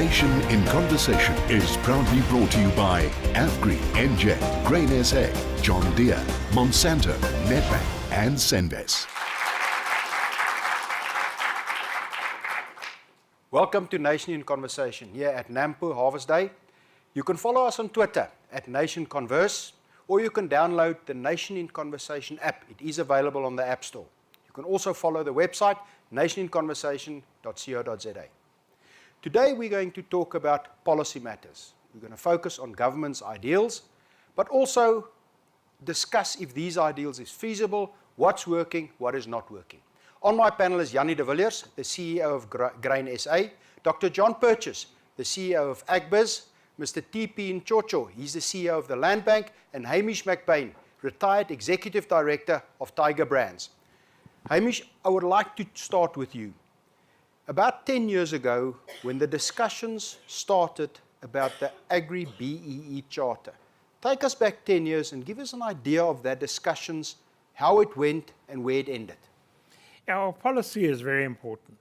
Nation in Conversation is proudly brought to you by Agbiz, NJ, Grain SA, John Deere, Monsanto, Nedbank and Senves. Welcome to Nation in Conversation here at Nampo Harvest Day. You can follow us on Twitter at Nation Converse, or you can download the Nation in Conversation app. It is available on the App Store. You can also follow the website nationinconversation.co.za. Today we're going to talk about policy matters. We're going to focus on government's ideals, but also discuss if these ideals is feasible, what's working, what is not working. On my panel is Jannie de Villiers, the CEO of Grain SA, Dr. John Purchase, the CEO of Agbiz, Mr. TP Nchocho, he's the CEO of the Land Bank, and Hamish McBain, retired Executive Director of Tiger Brands. Hamish, I would like to start with you. About 10 years ago, when the discussions started about the Agri-BEE Charter, take us back 10 years and give us an idea of that discussions, how it went and where it ended. Our policy is very important,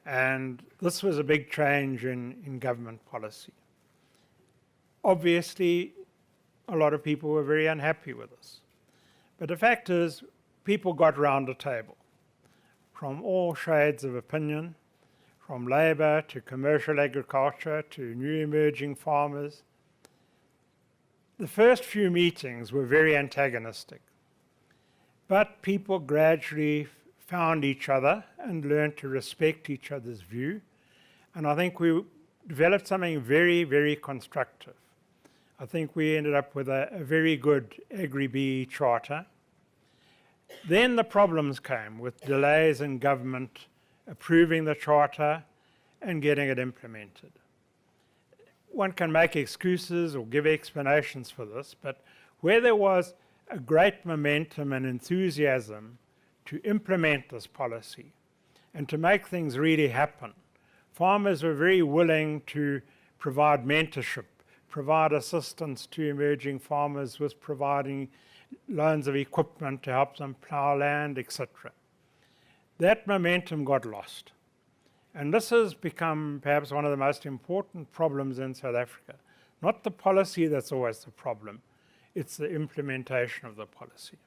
and this was a big change in government policy. Obviously, a lot of people were very unhappy with this. But the fact is, people got round the table from all shades of opinion, from labour to commercial agriculture to new emerging farmers. The first few meetings were very antagonistic, but people gradually found each other and learned to respect each other's view. And I think we developed something very, very constructive. I think we ended up with a very good Agri-BEE Charter. Then the problems came with delays in government approving the Charter and getting it implemented. One can make excuses or give explanations for this, but where there was a great momentum and enthusiasm to implement this policy and to make things really happen, farmers were very willing to provide mentorship, provide assistance to emerging farmers with providing loans of equipment to help them plough land, etc. That momentum got lost. And this has become perhaps one of the most important problems in South Africa. Not the policy that's always the problem, it's the implementation of the policy.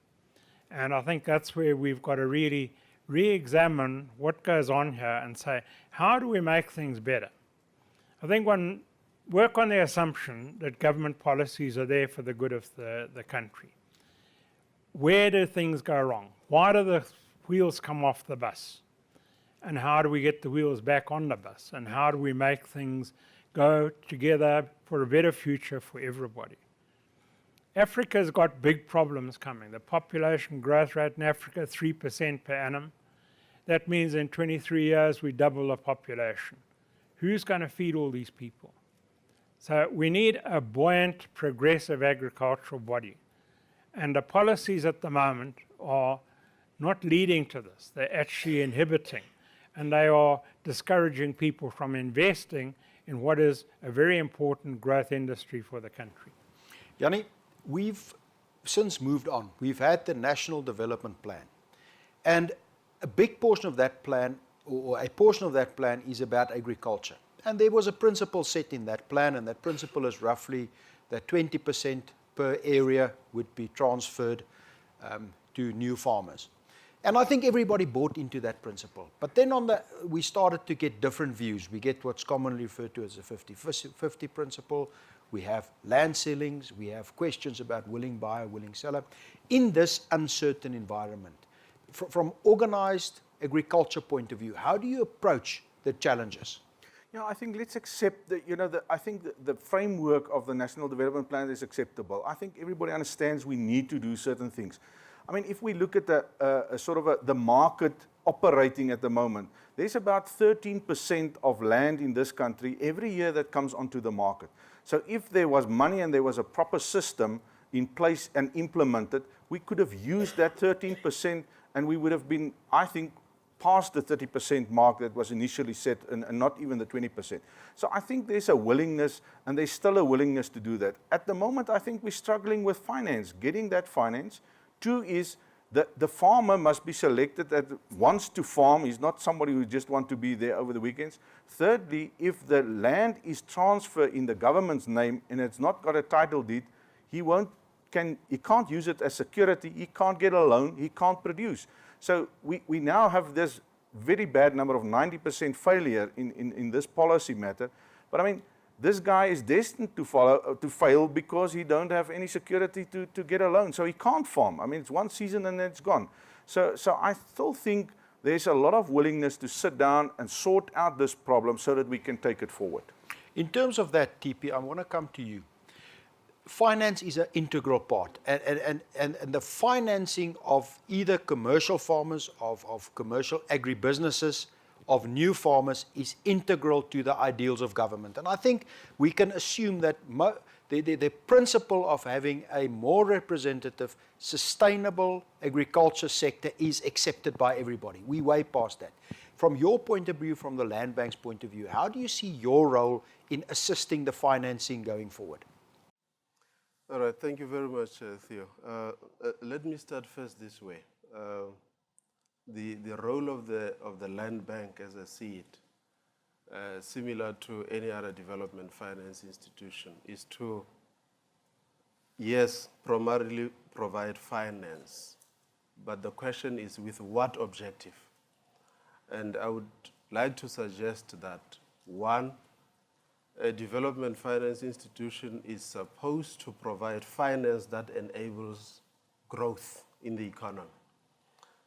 And I think that's where we've got to really re-examine what goes on here and say, how do we make things better? I think one work on the assumption that government policies are there for the good of the country. Where do things go wrong? Why do the wheels come off the bus? And how do we get the wheels back on the bus? And how do we make things go together for a better future for everybody? Africa's got big problems coming. The population growth rate in Africa, 3% per annum. That means in 23 years we double the population. Who's going to feed all these people? So we need a buoyant, progressive agricultural body. And the policies at the moment are not leading to this. They're actually inhibiting. And they are discouraging people from investing in what is a very important growth industry for the country. Jannie, we've since moved on. We've had the National Development Plan. And a big portion of that plan, or a portion of that plan, is about agriculture. And there was a principle set in that plan, and that principle is roughly that 20% per area would be transferred to new farmers. And I think everybody bought into that principle. But then we started to get different views. We get what's commonly referred to as the 50-50 principle. We have land ceilings. We have questions about willing buyer, willing seller. In this uncertain environment, from organized agriculture point of view, how do you approach the challenges? Yeah, I think let's accept that, I think the framework of the National Development Plan is acceptable. I think everybody understands we need to do certain things. I mean, if we look at the market operating at the moment, there's about 13% of land in this country every year that comes onto the market. So if there was money and there was a proper system in place and implemented, we could have used that 13% and we would have been, I think, past the 30% mark that was initially set and not even the 20%. So I think there's a willingness, and there's still a willingness to do that. At the moment, I think we're struggling with finance, getting that finance. Two is the farmer must be selected that wants to farm. He's not somebody who just wants to be there over the weekends. Thirdly, if the land is transferred in the government's name and it's not got a title deed, he can't use it as security, he can't get a loan, he can't produce. So we now have this very bad number of 90% failure in this policy matter. But I mean, this guy is destined to fail because he don't have any security to get a loan. So he can't farm. I mean, it's one season and then it's gone. So I still think there's a lot of willingness to sit down and sort out this problem so that we can take it forward. In terms of that, TP, I want to come to you. Finance is an integral part, and the financing of either commercial farmers, of commercial agribusinesses, of new farmers is integral to the ideals of government. And I think we can assume that the principle of having a more representative, sustainable agriculture sector is accepted by everybody. We're way past that. From your point of view, from the Land Bank's point of view, how do you see your role in assisting the financing going forward? All right, thank you very much, Theo. Let me start first this way. The role of the Land Bank, as I see it, similar to any other development finance institution, is to, yes, primarily provide finance, but the question is with what objective? And I would like to suggest that, one, a development finance institution is supposed to provide finance that enables growth in the economy.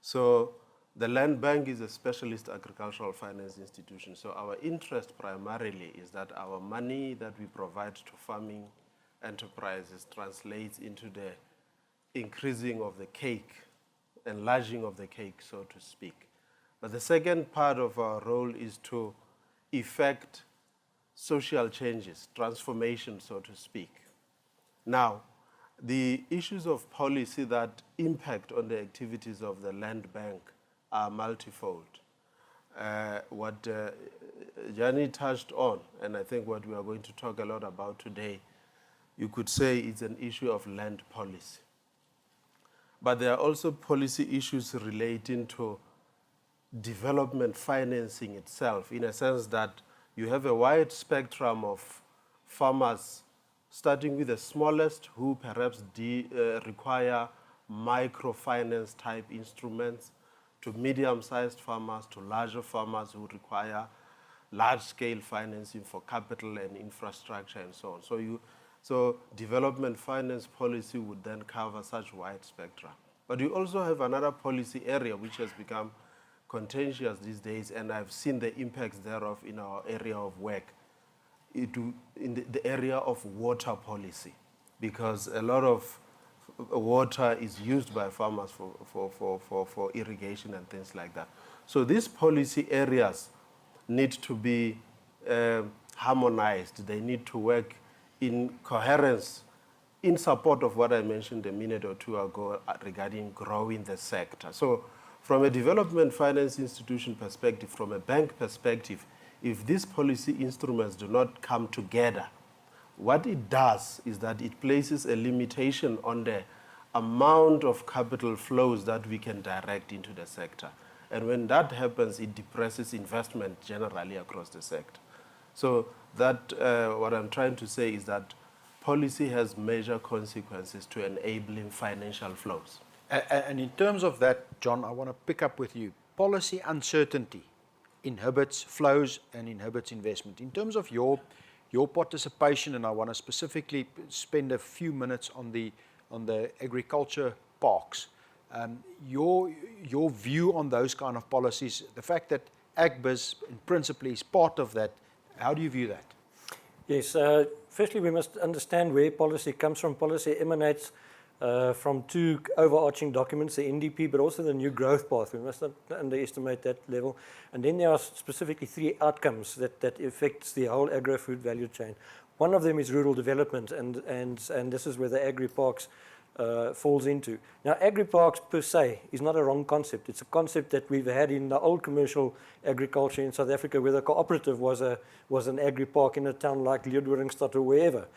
So the Land Bank is a specialist agricultural finance institution. So our interest primarily is that our money that we provide to farming enterprises translates into the increasing of the cake, enlarging of the cake, so to speak. But the second part of our role is to effect social changes, transformation, so to speak. Now, the issues of policy that impact on the activities of the Land Bank are multifold. What Jannie touched on, and I think what we are going to talk a lot about today, you could say it's an issue of land policy. But there are also policy issues relating to development financing itself, in a sense that you have a wide spectrum of farmers, starting with the smallest, who perhaps require microfinance type instruments, to medium-sized farmers, to larger farmers who require large-scale financing for capital and infrastructure and so on. So development finance policy would then cover such wide spectrum. But you also have another policy area which has become contentious these days, and I've seen the impacts thereof in our area of work, in the area of water policy, because a lot of water is used by farmers for irrigation and things like that. So these policy areas need to be harmonized. They need to work in coherence, in support of what I mentioned a minute or two ago regarding growing the sector. So from a development finance institution perspective, from a bank perspective, if these policy instruments do not come together, what it does is that it places a limitation on the amount of capital flows that we can direct into the sector. And when that happens, it depresses investment generally across the sector. So that, what I'm trying to say is that policy has major consequences to enabling financial flows. And in terms of that, John, I want to pick up with you. Policy uncertainty inhibits flows and inhibits investment. In terms of your participation, and I want to specifically spend a few minutes on the agriculture parks, your view on those kind of policies, the fact that Agbiz principally is part of that, how do you view that? Yes, firstly we must understand where policy comes from. Policy emanates from two overarching documents, the NDP, but also the new growth path. We must not underestimate that level. And then there are specifically three outcomes that affects the whole agro-food value chain. One of them is rural development, and this is where the agri-parks falls into. Now, agri-parks per se is not a wrong concept. It's a concept that we've had in the old commercial agriculture in South Africa, where the cooperative was an agri-park in a town like Leeudoringstad or wherever.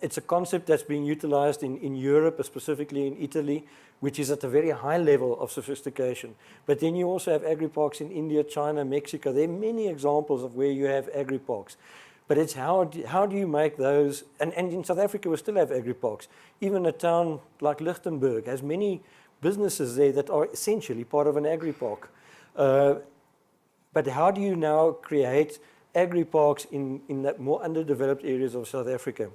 It's a concept that's being utilized in Europe, specifically in Italy, which is at a very high level of sophistication. But then you also have agri-parks in India, China, Mexico. There are many examples of where you have agri-parks. But it's how do you make those, and in South Africa we still have agri-parks. Even a town like Lichtenburg has many businesses there that are essentially part of an agri-park. But how do you now create agri-parks in the more underdeveloped areas of South Africa?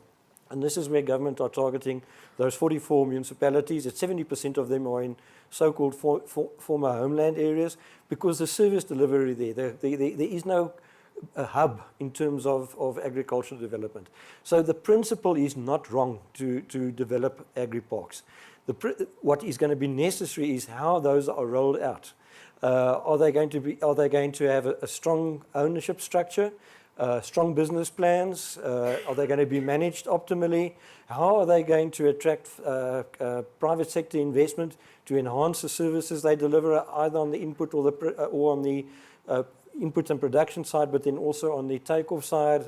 And this is where government are targeting those 44 municipalities. 70% of them are in so-called former homeland areas, because the service delivery there is no a hub in terms of agricultural development. So the principle is not wrong to develop agri-parks. What is going to be necessary is how those are rolled out. Are they going to have a strong ownership structure, strong business plans? Are they going to be managed optimally? How are they going to attract private sector investment to enhance the services they deliver, either on the input or on the input and production side, but then also on the takeoff side,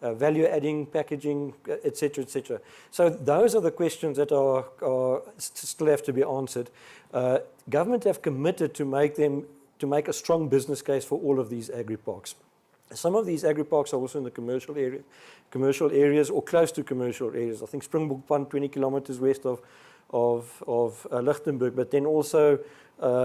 value adding, packaging, etc., etc. So those are the questions that are still have to be answered. Government have committed to make a strong business case for all of these agri-parks. Some of these agri-parks are also in the commercial areas or close to commercial areas. I think Springbok Pond, 20 kilometers west of Lichtenburg, but then also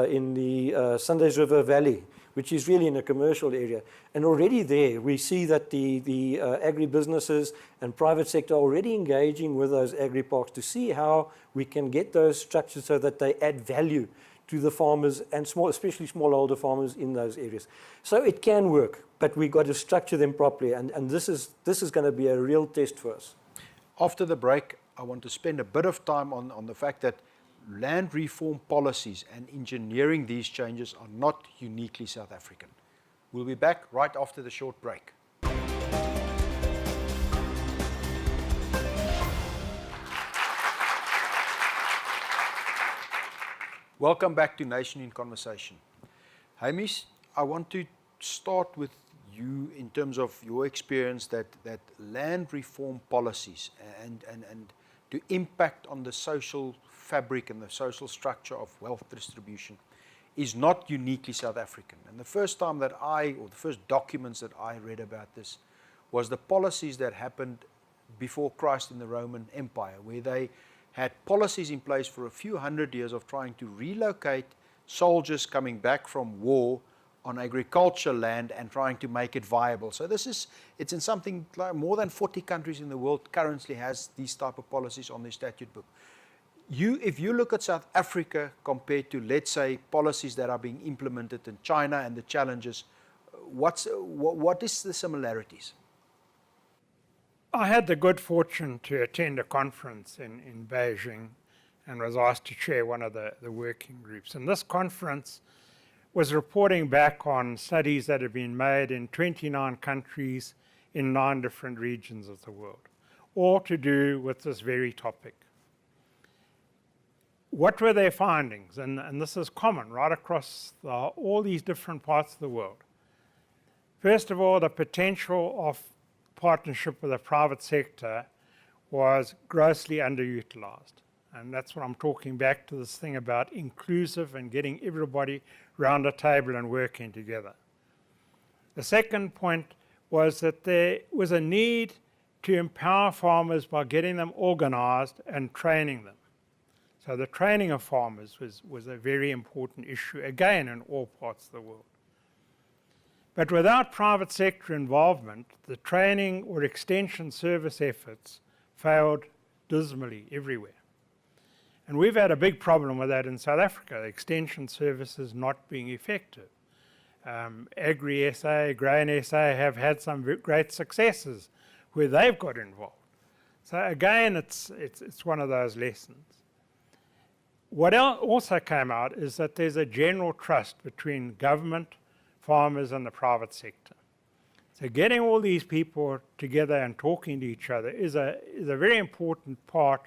in the Sundays River Valley, which is really in a commercial area. And already there, we see that the agri-businesses and private sector are already engaging with those agri-parks to see how we can get those structured so that they add value to the farmers, and especially smallholder farmers in those areas. So it can work, but we've got to structure them properly, and this is going to be a real test for us. After the break, I want to spend a bit of time on the fact that land reform policies and engineering these changes are not uniquely South African. We'll be back right after the short break. Welcome back to Nation in Conversation. Hamish, I want to start with you in terms of your experience that land reform policies and to impact on the social fabric and the social structure of wealth distribution is not uniquely South African. And the first time that the first documents that I read about this was the policies that happened before Christ in the Roman Empire, where they had policies in place for a few hundred years of trying to relocate soldiers coming back from war on agricultural land and trying to make it viable. So it's in something like more than 40 countries in the world currently has these type of policies on their statute book. If you look at South Africa compared to, let's say, policies that are being implemented in China and the challenges, what is the similarities? I had the good fortune to attend a conference in Beijing and was asked to chair one of the working groups. And this conference was reporting back on studies that had been made in 29 countries in 9 different regions of the world, all to do with this very topic. What were their findings? And this is common right across all these different parts of the world. First of all, the potential of partnership with the private sector was grossly underutilized. And that's what I'm talking back to, this thing about inclusive and getting everybody round a table and working together. The second point was that there was a need to empower farmers by getting them organized and training them. So the training of farmers was a very important issue, again, in all parts of the world. But without private sector involvement, the training or extension service efforts failed dismally everywhere. And we've had a big problem with that in South Africa, extension services not being effective. Agri-SA, Grain-SA have had some great successes where they've got involved. So again, it's one of those lessons. What also came out is that there's a general trust between government, farmers and the private sector. So getting all these people together and talking to each other is a very important part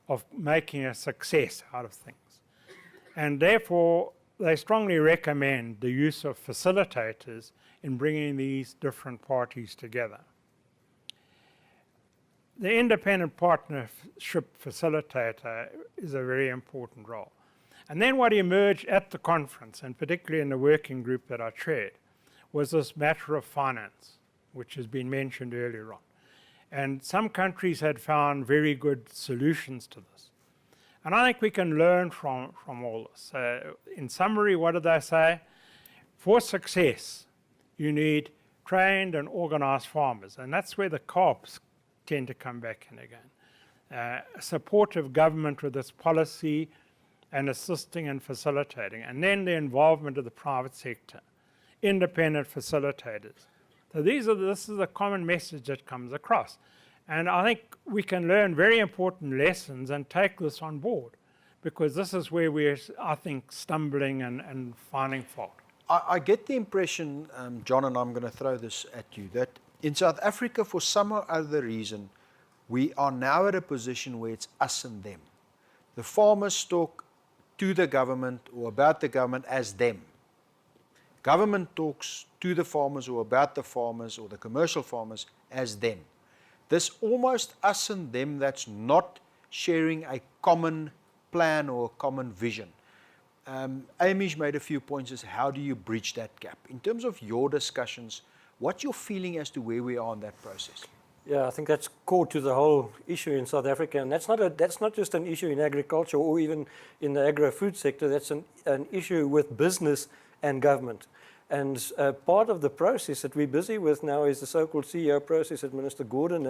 of making a success out of things. And therefore, they strongly recommend the use of facilitators in bringing these different parties together. The independent partnership facilitator is a very important role. And then what emerged at the conference, and particularly in the working group that I chaired, was this matter of finance, which has been mentioned earlier on. And some countries had found very good solutions to this. And I think we can learn from all this. In summary, what did they say? For success, you need trained and organized farmers. And that's where the co-ops tend to come back in again. Supportive government with its policy and assisting and facilitating. And then the involvement of the private sector. Independent facilitators. So this is a common message that comes across. And I think we can learn very important lessons and take this on board, because this is where we're, I think, stumbling and finding fault. I get the impression, John, and I'm going to throw this at you, that in South Africa, for some or other reason, we are now at a position where it's us and them. The farmers talk to the government or about the government as them. Government talks to the farmers or about the farmers or the commercial farmers as them. This almost us and them that's not sharing a common plan or a common vision. Hamish made a few points as how do you bridge that gap? In terms of your discussions, what's your feeling as to where we are in that process? Yeah, I think that's core to the whole issue in South Africa, and that's not just an issue in agriculture or even in the agro-food sector. That's an issue with business and government. And part of the process that we're busy with now is the so-called CEO process that Minister Gordon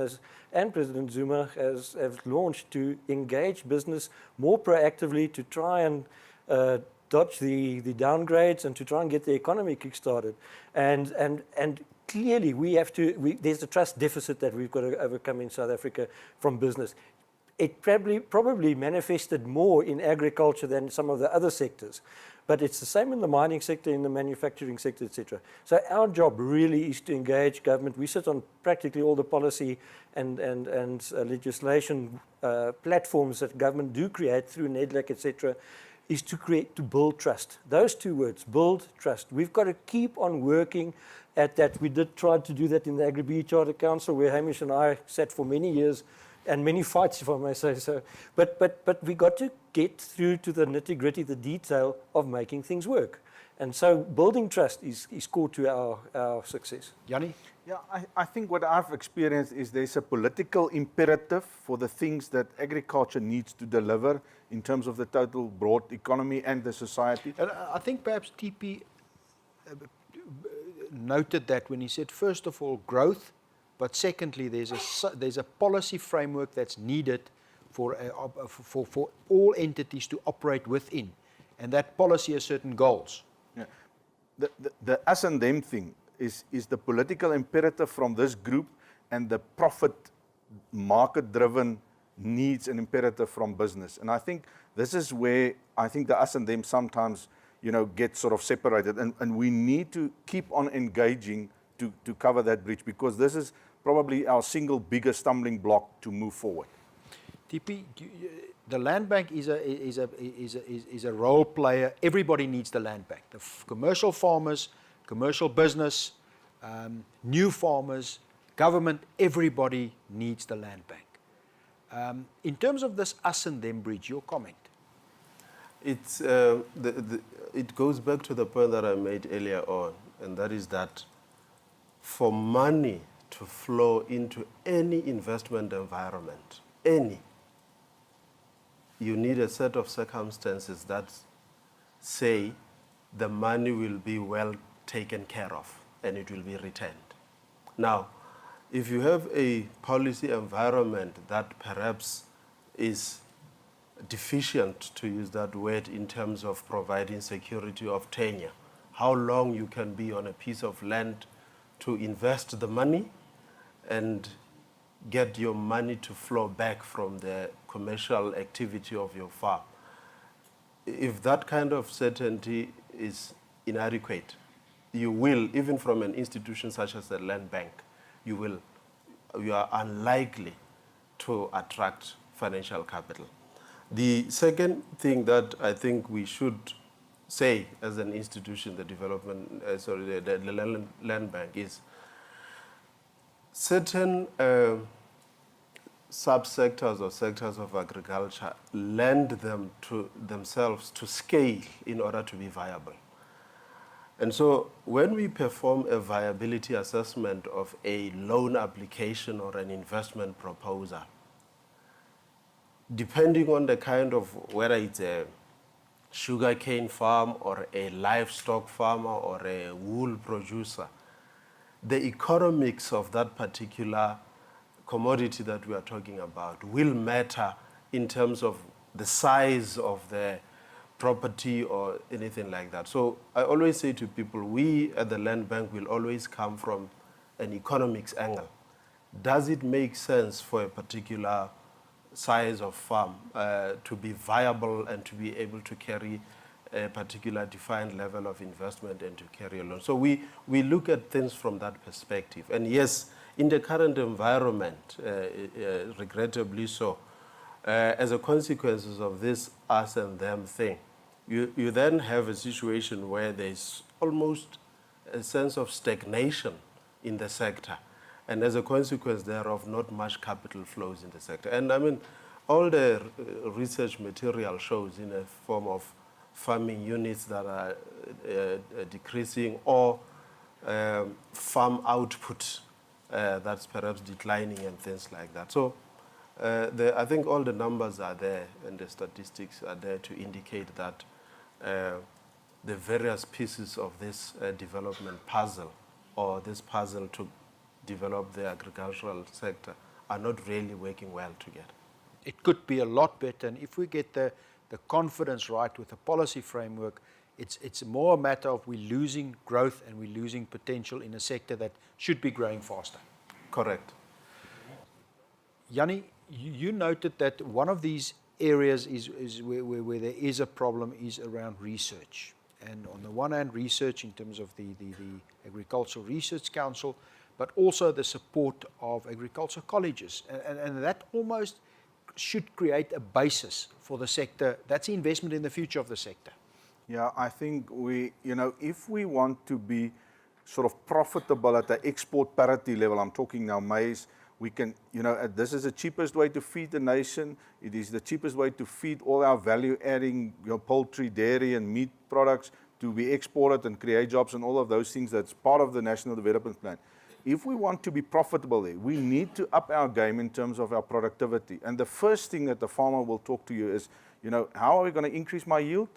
and President Zuma have launched to engage business more proactively to try and dodge the downgrades and to try and get the economy kick-started. And clearly there's a trust deficit that we've got to overcome in South Africa from business. It probably manifested more in agriculture than some of the other sectors. But it's the same in the mining sector, in the manufacturing sector, etc. So our job really is to engage government. We sit on practically all the policy and legislation platforms that government do create through NEDLAC, etc., is to build trust. Those two words, build trust. We've got to keep on working at that. We did try to do that in the Agri-B Charter Council, where Hamish and I sat for many years, and many fights, if I may say so. But we got to get through to the nitty-gritty, the detail of making things work. And so building trust is core to our success. Jannie? Yeah, I think what I've experienced is there's a political imperative for the things that agriculture needs to deliver in terms of the total broad economy and the society. And I think perhaps TP noted that when he said, first of all, growth, but secondly, there's a policy framework that's needed for all entities to operate within, and that policy has certain goals. Yeah. The us and them thing is the political imperative from this group, and the profit market-driven needs an imperative from business. And I think this is where I think the us and them sometimes, get sort of separated, and we need to keep on engaging to cover that bridge, because this is probably our single biggest stumbling block to move forward. TP, the land bank is a role player. Everybody needs the land bank. The commercial farmers, commercial business, new farmers, government, everybody needs the land bank. In terms of this us and them bridge, your comment? It's, it goes back to the point that I made earlier on, and that is that for money to flow into any investment environment, you need a set of circumstances that say the money will be well taken care of and it will be returned. Now, if you have a policy environment that perhaps is deficient, to use that word, in terms of providing security of tenure, how long you can be on a piece of land to invest the money and get your money to flow back from the commercial activity of your farm. If that kind of certainty is inadequate, you will, even from an institution such as the land bank, you are unlikely to attract financial capital. The second thing that I think we should say as an institution, the land bank, is certain subsectors or sectors of agriculture lend themselves to scale in order to be viable. And so when we perform a viability assessment of a loan application or an investment proposal, depending on the kind of, whether it's a sugarcane farm or a livestock farmer or a wool producer, the economics of that particular commodity that we are talking about will matter in terms of the size of the property or anything like that. So I always say to people, we at the Land Bank will always come from an economics angle. Does it make sense for a particular size of farm to be viable and to be able to carry a particular defined level of investment and to carry a loan? So we look at things from that perspective. And yes, in the current environment, regrettably so, as a consequence of this us and them thing, you then have a situation where there's almost a sense of stagnation in the sector. And as a consequence thereof, not much capital flows in the sector. And I mean, all the research material shows in a form of farming units that are decreasing or farm output that's perhaps declining and things like that. So I think all the numbers are there and the statistics are there to indicate that the various pieces of this development puzzle, or this puzzle to develop the agricultural sector, are not really working well together. It could be a lot better, and if we get the confidence right with the policy framework, it's more a matter of we're losing growth and we're losing potential in a sector that should be growing faster. Correct. Jannie, you noted that one of these areas is where there is a problem is around research. And on the one hand, research in terms of the Agricultural Research Council, but also the support of agriculture colleges. And that almost should create a basis for the sector. That's investment in the future of the sector. Yeah, I think if we want to be sort of profitable at the export parity level, I'm talking now maize, we can, this is the cheapest way to feed the nation. It is the cheapest way to feed all our value-adding poultry, dairy, and meat products to be exported and create jobs and all of those things. That's part of the National Development Plan. If we want to be profitable there, we need to up our game in terms of our productivity. And the first thing that the farmer will talk to you is, how are we going to increase my yield?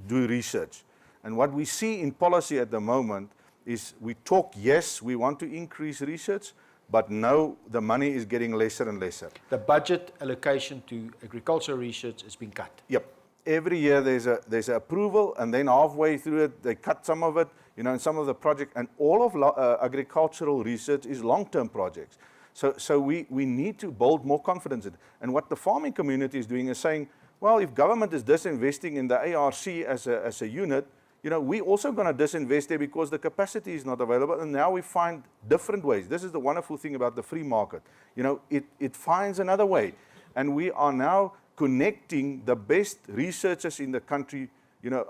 Do research. And what we see in policy at the moment is we talk, yes, we want to increase research, but no, the money is getting lesser and lesser. The budget allocation to agricultural research has been cut. Yep. Every year there's an approval, and then halfway through it, they cut some of it, in some of the project, and all of agricultural research is long-term projects. So we need to build more confidence in it. And what the farming community is doing is saying, well, if government is disinvesting in the ARC as a unit, we also going to disinvest there because the capacity is not available, and now we find different ways. This is the wonderful thing about the free market. It finds another way, and we are now connecting the best researchers in the country,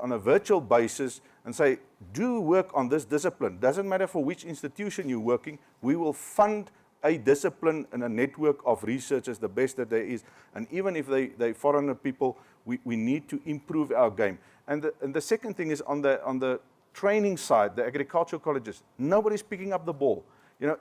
on a virtual basis, and say, do work on this discipline. Doesn't matter for which institution you're working, we will fund a discipline and a network of researchers, the best that there is. And even if they foreigner people, we need to improve our game. And the second thing is on the training side, the agricultural colleges, nobody's picking up the ball.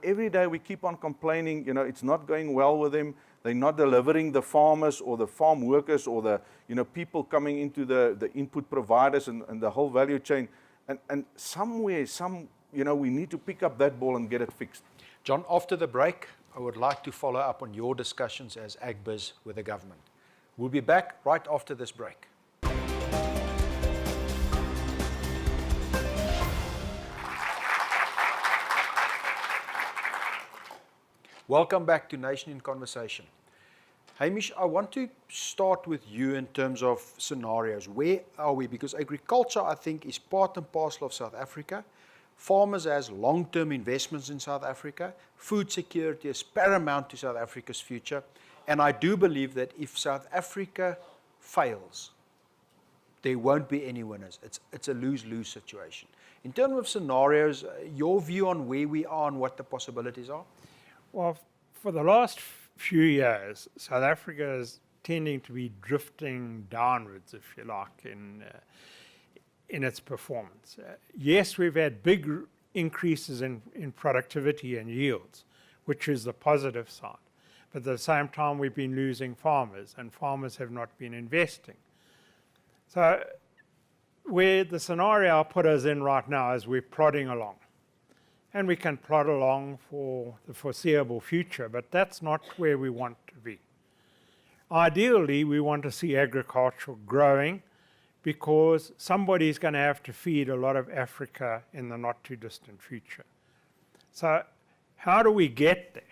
Every day we keep on complaining, it's not going well with them. They're not delivering the farmers or the farm workers or the people coming into the input providers and the whole value chain. And somewhere, we need to pick up that ball and get it fixed. John, after the break, I would like to follow up on your discussions as Agbiz with the government. We'll be back right after this break. Welcome back to Nation in Conversation. Hamish, I want to start with you in terms of scenarios. Where are we? Because agriculture, I think, is part and parcel of South Africa. Farmers has long-term investments in South Africa. Food security is paramount to South Africa's future. And I do believe that if South Africa fails, there won't be any winners. It's a lose-lose situation. In terms of scenarios, your view on where we are and what the possibilities are? Well, for the last few years, South Africa is tending to be drifting downwards, if you like, in its performance. Yes, we've had big increases in productivity and yields, which is the positive side. But at the same time, we've been losing farmers, and farmers have not been investing. So where the scenario I put us in right now is we're plodding along. And we can plod along for the foreseeable future, but that's not where we want to be. Ideally, we want to see agriculture growing because somebody's going to have to feed a lot of Africa in the not too distant future. So how do we get there?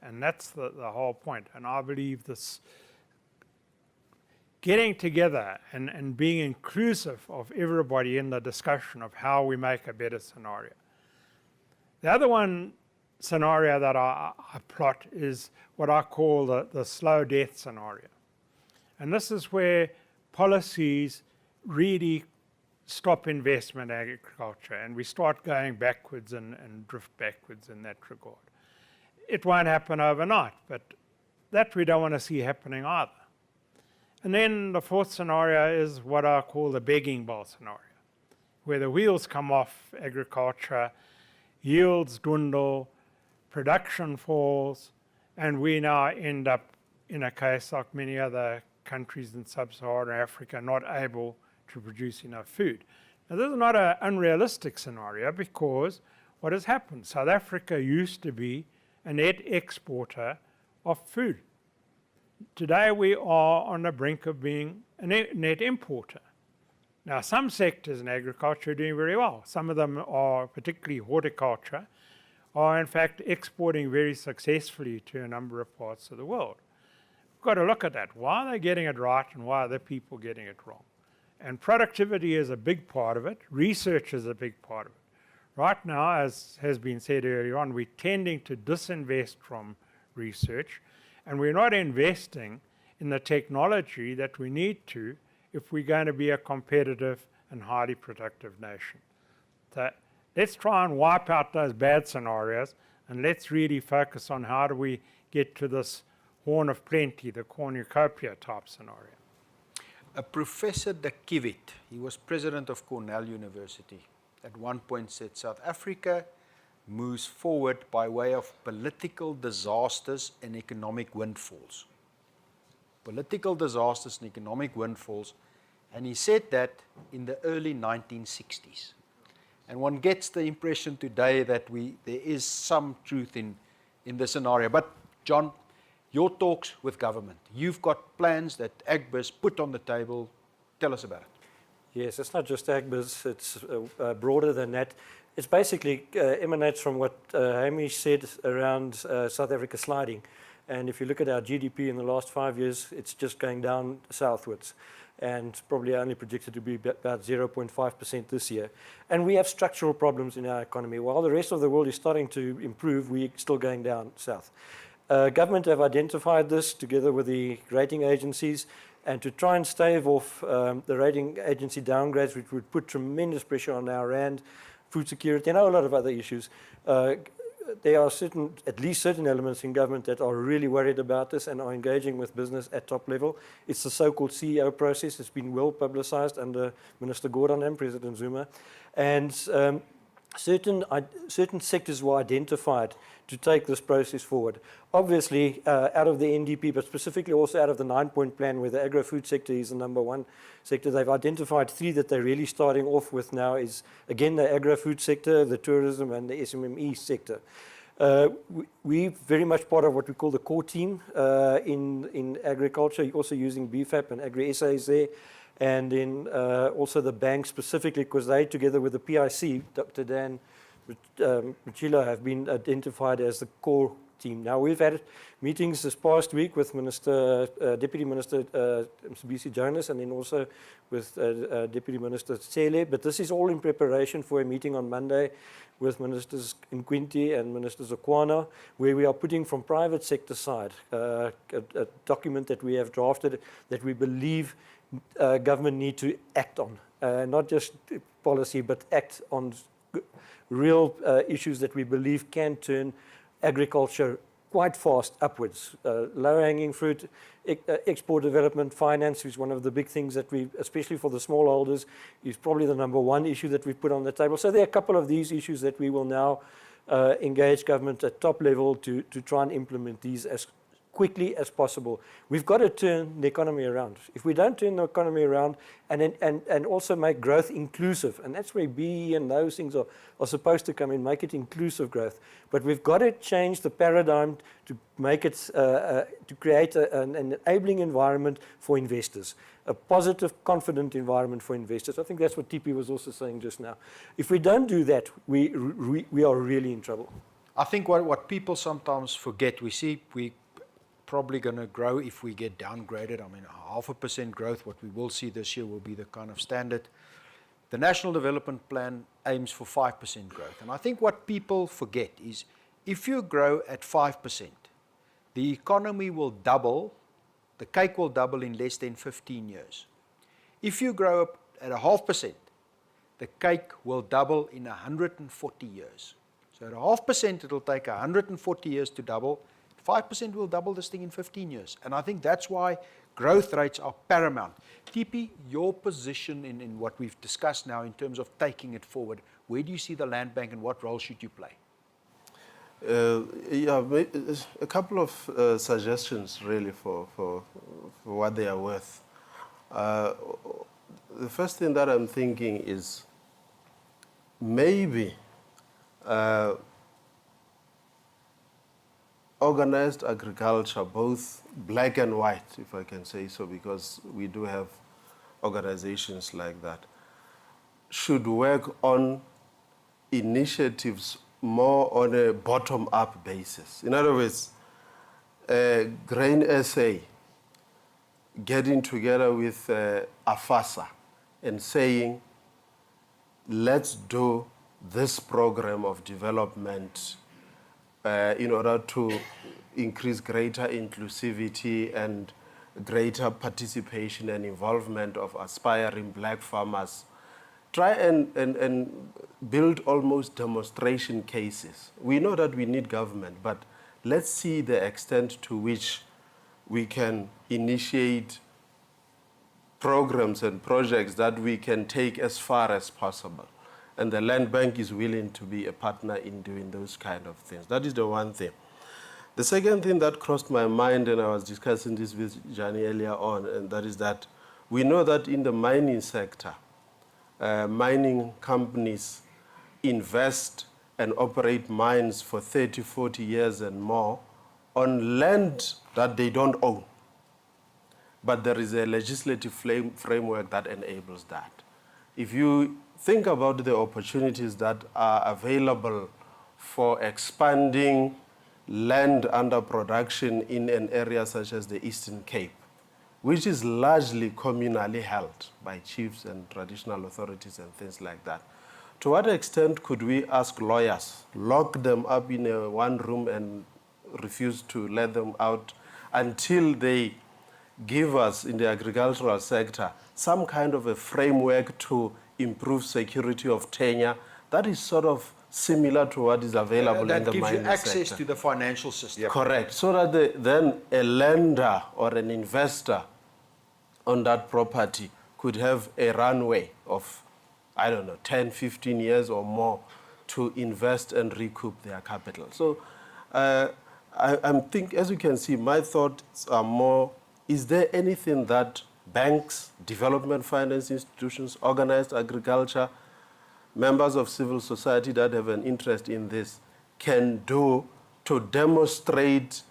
And that's the whole point. And I believe this getting together and being inclusive of everybody in the discussion of how we make a better scenario. The other one scenario that I plot is what I call the slow death scenario. And this is where policies really stop investment in agriculture and we start going backwards and drift backwards in that regard. It won't happen overnight, but that we don't want to see happening either. And then the fourth scenario is what I call the begging bowl scenario, where the wheels come off agriculture, yields dwindle, production falls, and we now end up in a case like many other countries in sub-Saharan Africa not able to produce enough food. Now this is not an unrealistic scenario because what has happened? South Africa used to be a net exporter of food. Today we are on the brink of being a net importer. Now some sectors in agriculture are doing very well. Some of them are, particularly horticulture, are in fact exporting very successfully to a number of parts of the world. We've got to look at that. Why are they getting it right and why are the people getting it wrong? And productivity is a big part of it. Research is a big part of it. Right now, as has been said earlier on, we're tending to disinvest from research, and we're not investing in the technology that we need to if we're going to be a competitive and highly productive nation. So let's try and wipe out those bad scenarios, and let's really focus on how do we get to this horn of plenty, the cornucopia type scenario. Professor de Kivit, he was president of Cornell University, at one point said South Africa moves forward by way of political disasters and economic windfalls. Political disasters and economic windfalls, and he said that in the early 1960s. And one gets the impression today that there is some truth in the scenario. But John, your talks with government, you've got plans that Agbiz put on the table. Tell us about it. Yes, it's not just Agbiz, it's broader than that. It basically emanates from what Hamish said around South Africa sliding. And if you look at our GDP in the last 5 years, it's just going down southwards and probably only predicted to be about 0.5% this year. And we have structural problems in our economy. While the rest of the world is starting to improve, we're still going down south. Government have identified this together with the rating agencies, and to try and stave off the rating agency downgrades, which would put tremendous pressure on our rand, food security, and a lot of other issues. There are at least certain elements in government that are really worried about this and are engaging with business at top level. It's the so-called CEO process. It's been well publicized under Minister Gordon and President Zuma. And certain sectors were identified to take this process forward. Obviously, out of the NDP, but specifically also out of the 9-point plan where the agro-food sector is the number one sector, they've identified 3 that they're really starting off with now is, again, the agro-food sector, the tourism, and the SMME sector. We're very much part of what we call the core team in agriculture, also using BFAP and Agri-SA is there. And then also the bank specifically, because they, together with the PIC, Dr. Dan Mchilo, have been identified as the core team. Now, we've had meetings this past week with Deputy Minister Mcebisi Jonas, and then also with Deputy Minister Tsele, but this is all in preparation for a meeting on Monday with Ministers Nkwinti and Minister Zokwana, where we are putting from private sector side a document that we have drafted that we believe government need to act on, not just policy, but act on real issues that we believe can turn agriculture quite fast upwards. Low-hanging fruit, export development, finance is one of the big things that we, especially for the smallholders, is probably the number one issue that we've put on the table. So there are a couple of these issues that we will now engage government at top level to try and implement these as quickly as possible. We've got to turn the economy around. If we don't turn the economy around and also make growth inclusive, and that's where BE and those things are supposed to come in, make it inclusive growth. But we've got to change the paradigm to make it, to create an enabling environment for investors, a positive, confident environment for investors. I think that's what TP was also saying just now. If we don't do that, we are really in trouble. I think what people sometimes forget, we probably going to grow if we get downgraded. I mean, 0.5% growth, what we will see this year will be the kind of standard. The National Development Plan aims for 5% growth. And I think what people forget is if you grow at 5%, the economy will double, the cake will double in less than 15 years. If you grow up at 0.5%, the cake will double in 140 years. So at 0.5%, it'll take 140 years to double. 5% will double this thing in 15 years. And I think that's why growth rates are paramount. TP, your position in what we've discussed now in terms of taking it forward, where do you see the land bank and what role should you play? A couple of suggestions really for what they are worth. The first thing that I'm thinking is maybe organized agriculture, both black and white, if I can say so, because we do have organizations like that, should work on initiatives more on a bottom-up basis. In other words, Grain SA getting together with AFASA and saying, let's do this program of development in order to increase greater inclusivity and greater participation and involvement of aspiring black farmers. Try and build almost demonstration cases. We know that we need government, but let's see the extent to which we can initiate programs and projects that we can take as far as possible. And the Land Bank is willing to be a partner in doing those kind of things. That is the one thing. The second thing that crossed my mind, and I was discussing this with Jannie earlier on, and that is that we know that in the mining sector, mining companies invest and operate mines for 30, 40 years and more on land that they don't own. But there is a legislative framework that enables that. If you think about the opportunities that are available for expanding land under production in an area such as the Eastern Cape, which is largely communally held by chiefs and traditional authorities and things like that. To what extent could we ask lawyers, lock them up in one room and refuse to let them out until they give us, in the agricultural sector, some kind of a framework to improve security of tenure that is sort of similar to what is available in the mining sector. That gives you access to the financial system. Correct. So that then a lender or an investor on that property could have a runway of, 10, 15 years or more to invest and recoup their capital. So I'm think, as you can see, my thoughts are more, is there anything that banks, development finance institutions, organized agriculture, members of civil society that have an interest in this can do to demonstrate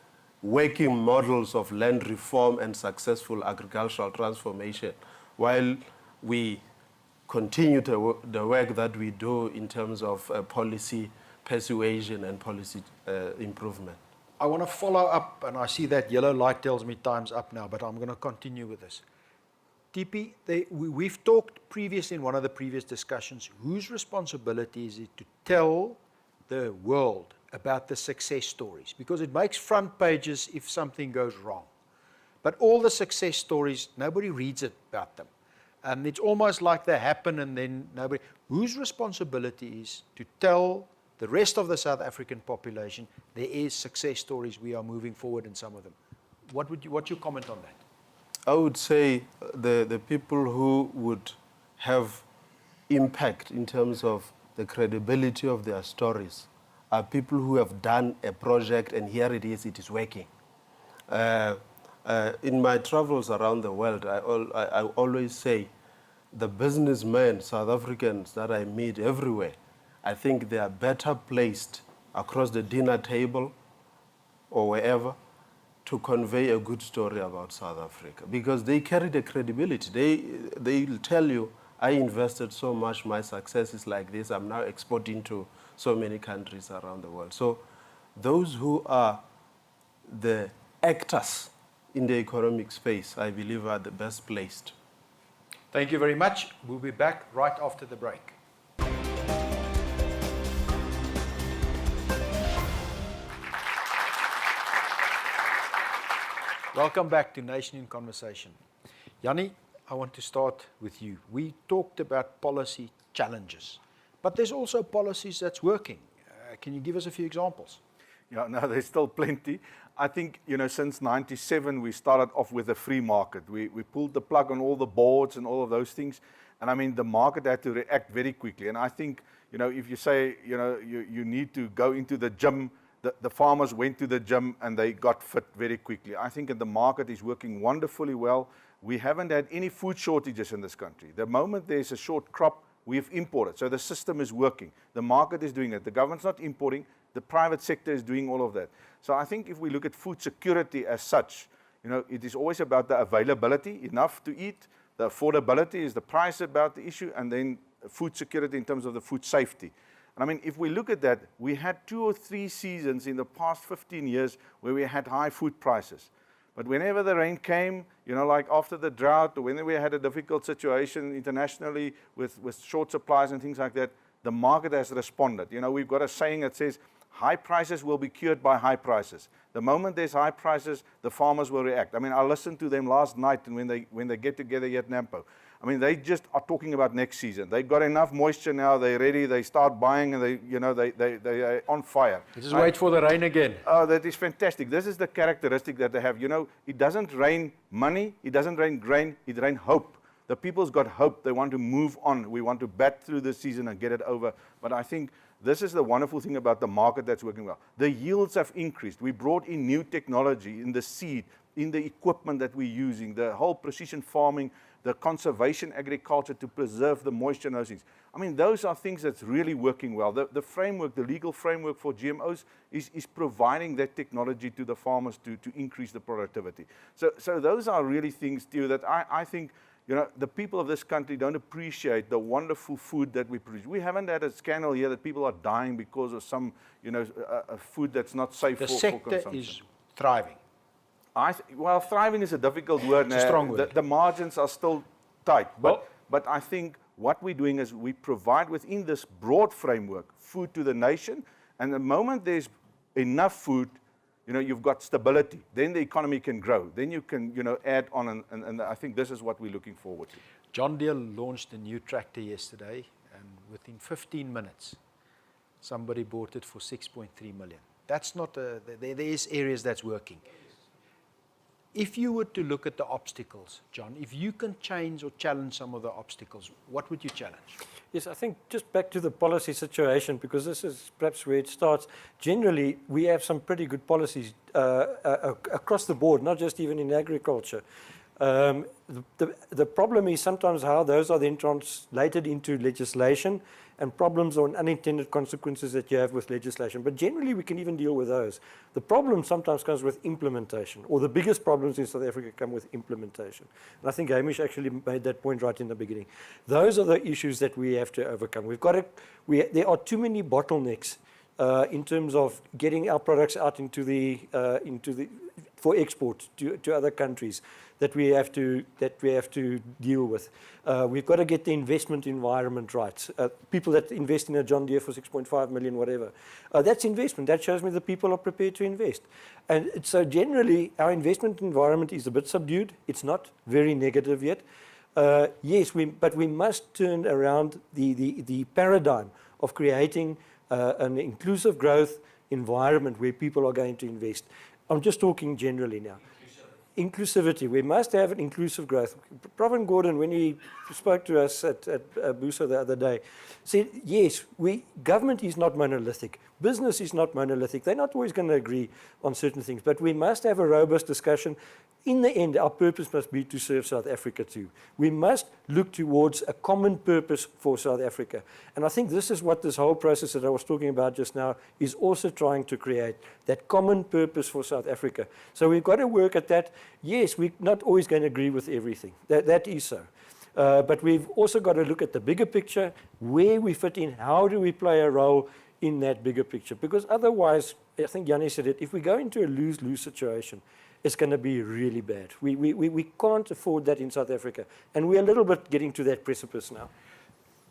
working models of land reform and successful agricultural transformation while we continue the work that we do in terms of policy persuasion and policy improvement? I want to follow up, and I see that yellow light tells me time's up now, but I'm going to continue with this. TP, we've talked previously in one of the previous discussions, whose responsibility is it to tell the world about the success stories? Because it makes front pages if something goes wrong. But all the success stories, nobody reads about them. And it's almost like they happen and then nobody. Whose responsibility is to tell the rest of the South African population there is success stories, we are moving forward in some of them? What's your comment on that? I would say the people who would have impact in terms of the credibility of their stories are people who have done a project and here it is working. In my travels around the world, I always say the businessmen, South Africans that I meet everywhere, I think they are better placed across the dinner table or wherever to convey a good story about South Africa because they carry the credibility. They will tell you, I invested so much, my success is like this, I'm now exporting to so many countries around the world. So those who are the actors in the economic space, I believe, are the best placed. Thank you very much. We'll be back right after the break. Welcome back to Nation in Conversation. Jannie, I want to start with you. We talked about policy challenges, but there's also policies that's working. Can you give us a few examples? Yeah, no, there's still plenty. I think, since 97, we started off with a free market. We pulled the plug on all the boards and all of those things. And I mean, the market had to react very quickly. And I think, if you say, you need to go into the gym, the farmers went to the gym and they got fit very quickly. I think the market is working wonderfully well. We haven't had any food shortages in this country. The moment there's a short crop, we've imported. So the system is working. The market is doing it. The government's not importing. The private sector is doing all of that. So I think if we look at food security as such, it is always about the availability, enough to eat. The affordability is the price about the issue, and then food security in terms of the food safety. And I mean, if we look at that, we had 2 or 3 seasons in the past 15 years where we had high food prices. But whenever the rain came, like after the drought, or whenever we had a difficult situation internationally with short supplies and things like that, the market has responded. We've got a saying that says, high prices will be cured by high prices. The moment there's high prices, the farmers will react. I mean, I listened to them last night and when they get together here at Nampo. I mean, they just are talking about next season. They've got enough moisture now, they're ready, they start buying and they are on fire. Just wait for the rain again. Oh, that is fantastic. This is the characteristic that they have. It doesn't rain money, it doesn't rain grain, it rains hope. The people's got hope. They want to move on. We want to bat through the season and get it over. But I think this is the wonderful thing about the market that's working well. The yields have increased. We brought in new technology in the seed, in the equipment that we're using, the whole precision farming, the conservation agriculture to preserve the moisture and those things. I mean, those are things that's really working well. The framework, the legal framework for GMOs is providing that technology to the farmers to increase the productivity. So those are really things, Theo, that I think the people of this country don't appreciate the wonderful food that we produce. We haven't had a scandal here that people are dying because of some, food that's not safe for consumption. The sector is thriving. Well, thriving is a difficult word. It's a strong word. The margins are still tight. But I think what we're doing is we provide within this broad framework food to the nation. And the moment there's enough food, you've got stability. Then the economy can grow. Then you can, add on. And I think this is what we're looking forward to. John Deere launched a new tractor yesterday, and within 15 minutes, somebody bought it for 6.3 million. That's not there is areas that's working. If you were to look at the obstacles, John, if you can change or challenge some of the obstacles, what would you challenge? Yes, I think just back to the policy situation, because this is perhaps where it starts. Generally, we have some pretty good policies across the board, not just even in agriculture. The problem is sometimes how those are then translated into legislation and problems or unintended consequences that you have with legislation. But generally, we can even deal with those. The problem sometimes comes with implementation, or the biggest problems in South Africa come with implementation. And I think Hamish actually made that point right in the beginning. Those are the issues that we have to overcome. There are too many bottlenecks in terms of getting our products out into the for export to other countries that we have to deal with. We've got to get the investment environment right. People that invest in a John Deere for 6.5 million, whatever, that's investment. That shows me that people are prepared to invest. And so generally, our investment environment is a bit subdued. It's not very negative yet. Yes, but we must turn around the paradigm of creating an inclusive growth environment where people are going to invest. I'm just talking generally now. Inclusivity. We must have an inclusive growth. Prof. Gordon, when he spoke to us at Busa the other day, said, yes, government is not monolithic. Business is not monolithic. They're not always going to agree on certain things, but we must have a robust discussion. In the end, our purpose must be to serve South Africa too. We must look towards a common purpose for South Africa. And I think this is what this whole process that I was talking about just now is also trying to create, that common purpose for South Africa. So we've got to work at that. Yes, we're not always going to agree with everything. That is so. But we've also got to look at the bigger picture, where we fit in, how do we play a role in that bigger picture. Because otherwise, I think Jannie said it, if we go into a lose-lose situation, it's going to be really bad. We can't afford that in South Africa. And we're a little bit getting to that precipice now.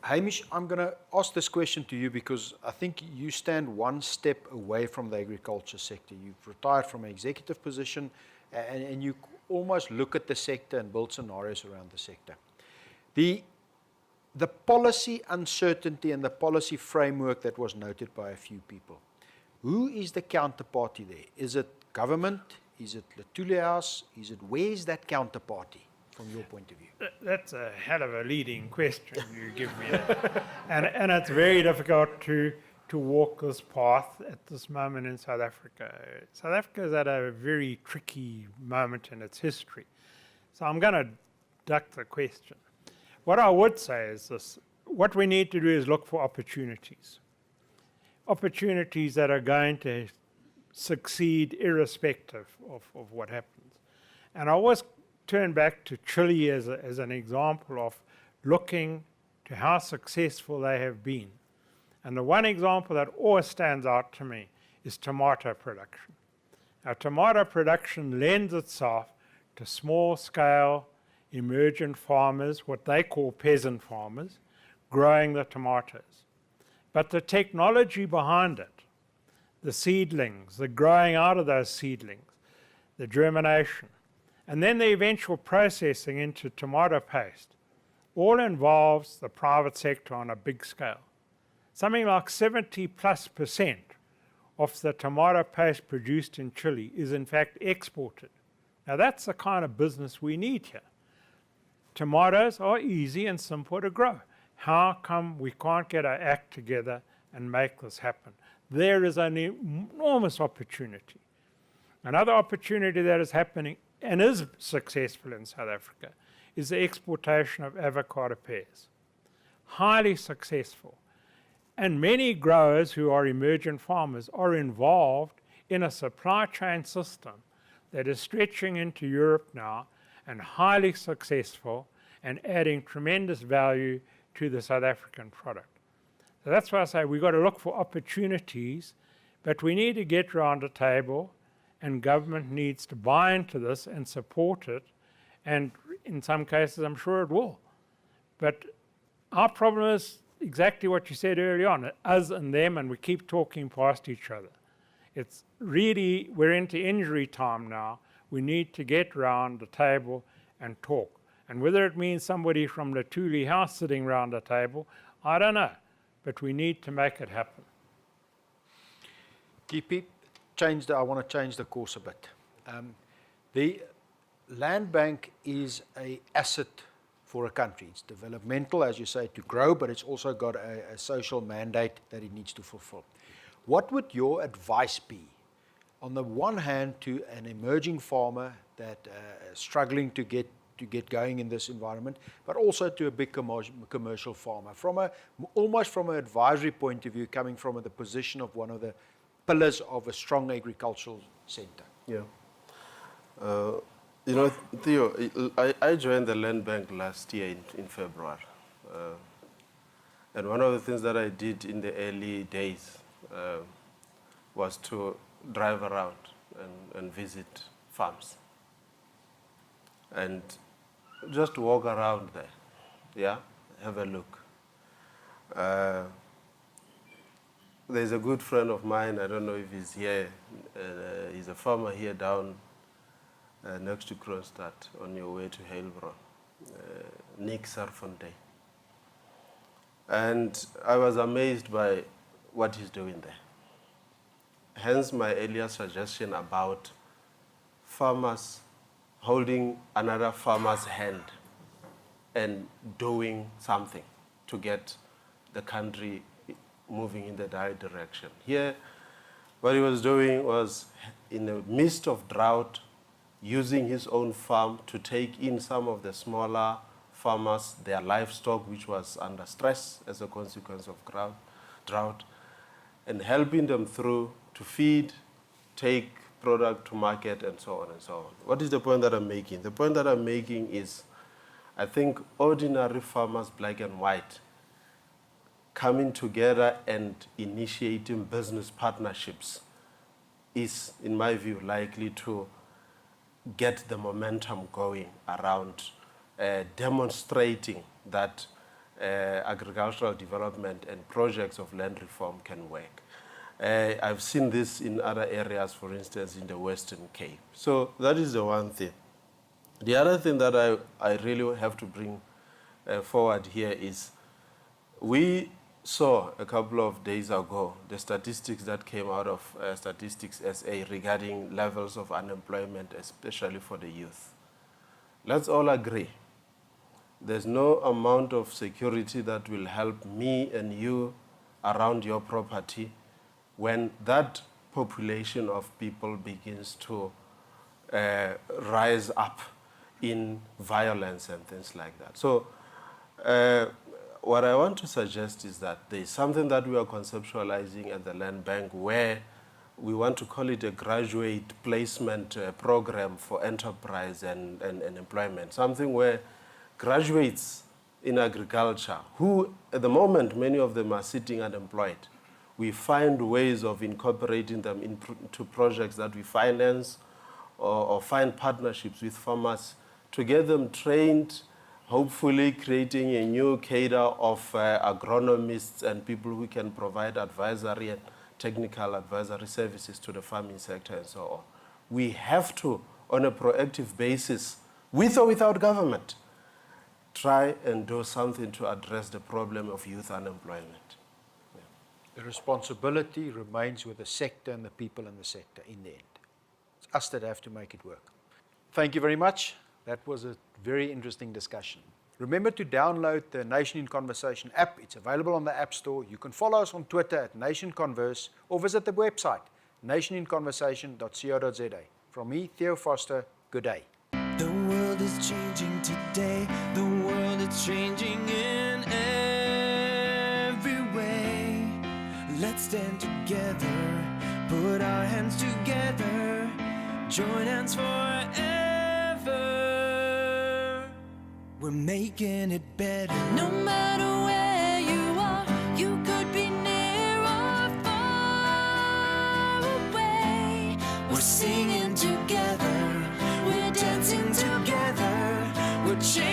Hamish, I'm going to ask this question to you because I think you stand one step away from the agriculture sector. You've retired from an executive position and you almost look at the sector and build scenarios around the sector. The policy uncertainty and the policy framework that was noted by a few people, who is the counterparty there? Is it government? Is it Lutuli House? Where is that counterparty from your point of view? That's a hell of a leading question you give me. and it's very difficult to walk this path at this moment in South Africa. South Africa is at a very tricky moment in its history. So I'm going to duck the question. What I would say is this. What we need to do is look for opportunities. Opportunities that are going to succeed irrespective of what happens. And I always turn back to Chile as an example of looking to how successful they have been. And the one example that always stands out to me is tomato production. Now, tomato production lends itself to small-scale emergent farmers, what they call peasant farmers, growing the tomatoes. But the technology behind it, the seedlings, the growing out of those seedlings, the germination, and then the eventual processing into tomato paste, all involves the private sector on a big scale. Something like 70+% of the tomato paste produced in Chile is in fact exported. Now that's the kind of business we need here. Tomatoes are easy and simple to grow. How come we can't get our act together and make this happen? There is an enormous opportunity. Another opportunity that is happening and is successful in South Africa is the exportation of avocado pears. Highly successful. And many growers who are emergent farmers are involved in a supply chain system that is stretching into Europe now and highly successful and adding tremendous value to the South African product. So that's why I say we've got to look for opportunities, but we need to get around a table and government needs to buy into this and support it, and in some cases I'm sure it will. But our problem is exactly what you said early on, us and them, and we keep talking past each other. It's really, we're into injury time now. We need to get around the table and talk. And whether it means somebody from the Lutuli House sitting around the table, I don't know. But we need to make it happen. TP, I want to change the course a bit. The land bank is an asset for a country. It's developmental, as you say, to grow, but it's also got a social mandate that it needs to fulfill. What would your advice be, on the one hand, to an emerging farmer that is struggling to get going in this environment, but also to a big commercial farmer, almost from an advisory point of view, coming from the position of one of the pillars of a strong agricultural center? Yeah. You know, Theo, I joined the land bank last year in February. And one of the things that I did in the early days was to drive around and visit farms and just walk around there, yeah, have a look. There's a good friend of mine, I don't know if he's here, he's a farmer here down next to Kroonstad on your way to Heilbron, NIC Sarfontein. And I was amazed by what he's doing there. Hence my earlier suggestion about farmers holding another farmer's hand and doing something to get the country moving in the right direction. Here, what he was doing was, in the midst of drought, using his own farm to take in some of the smaller farmers, their livestock, which was under stress as a consequence of drought, and helping them through to feed, take product to market, and so on and so on. What is the point that I'm making? The point that I'm making is, I think ordinary farmers, black and white, coming together and initiating business partnerships is, in my view, likely to get the momentum going around demonstrating that agricultural development and projects of land reform can work. I've seen this in other areas, for instance, in the Western Cape. So that is the one thing. The other thing that I really have to bring forward here is, we saw a couple of days ago the statistics that came out of Statistics SA regarding levels of unemployment, especially for the youth. Let's all agree, there's no amount of security that will help me and you around your property when that population of people begins to rise up in violence and things like that. So what I want to suggest is that there is something that we are conceptualizing at the Land Bank, where we want to call it a graduate placement program for enterprise and employment, something where graduates in agriculture, who at the moment many of them are sitting unemployed, we find ways of incorporating them into projects that we finance or find partnerships with farmers to get them trained, hopefully creating a new cadre of agronomists and people who can provide advisory and technical advisory services to the farming sector and so on. We have to, on a proactive basis, with or without government, try and do something to address the problem of youth unemployment. The responsibility remains with the sector and the people in the sector in the end. It's us that have to make it work. Thank you very much. That was a very interesting discussion. Remember to download the Nation in Conversation app. It's available on the App Store. You can follow us on Twitter at NationConverse or visit the website nationinconversation.co.za. From me, Theo Vorster, good day. The world is changing today. The world is changing in every way. Let's stand together, put our hands together, join hands forever. We're making it better. No matter where you are, you could be near or far away. We're singing together, we're dancing together, we're changing.